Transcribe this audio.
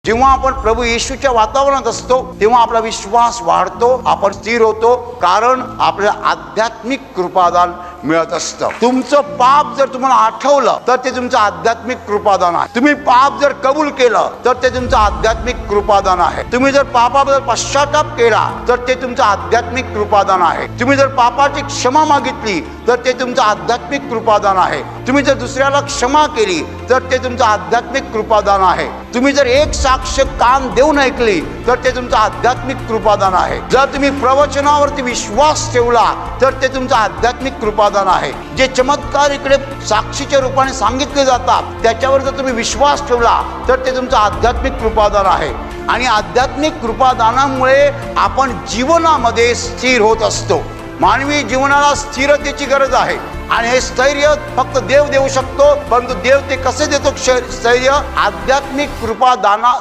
जेव्हा आपण प्रभू येशूच्या वातावरणात असतो तेव्हा आपला विश्वास वाढतो, आपण स्थिर होतो, कारण आपल्याला आध्यात्मिक कृपादान मिळत असतं. तुमचं पाप जर तुम्हाला आठवलं तर ते तुमचं आध्यात्मिक कृपादान आहे. तुम्ही पाप जर कबूल केलं तर ते तुमचं आध्यात्मिक कृपादान आहे. तुम्ही जर पापाबद्दल पश्चाताप केला तर ते तुमचं आध्यात्मिक कृपादान आहे. तुम्ही जर पापाची क्षमा मागितली तर ते तुमचं आध्यात्मिक कृपादान आहे. तुम्ही जर दुसऱ्याला क्षमा केली तर ते तुमचं आध्यात्मिक कृपादान आहे. तुम्ही जर एक साक्ष कान देऊन ऐकली तर ते तुमचं आध्यात्मिक कृपादान आहे. जर तुम्ही प्रवचनावरती विश्वास ठेवला तर ते तुमचं आध्यात्मिक कृपादान आहे. जे चमत्कार इकडे साक्षीच्या रूपाने सांगितले जातात त्याच्यावर जर तुम्ही विश्वास ठेवला तर ते तुमचं आध्यात्मिक कृपादान आहे. आणि आध्यात्मिक कृपादानामुळे आपण जीवनामध्ये स्थिर होत असतो. मानवी जीवनाला स्थिरतेची गरज आहे आणि हे स्थैर्य फक्त देव देऊ शकतो. परंतु देव ते कसे देतो स्थैर्य? आध्यात्मिक कृपादाना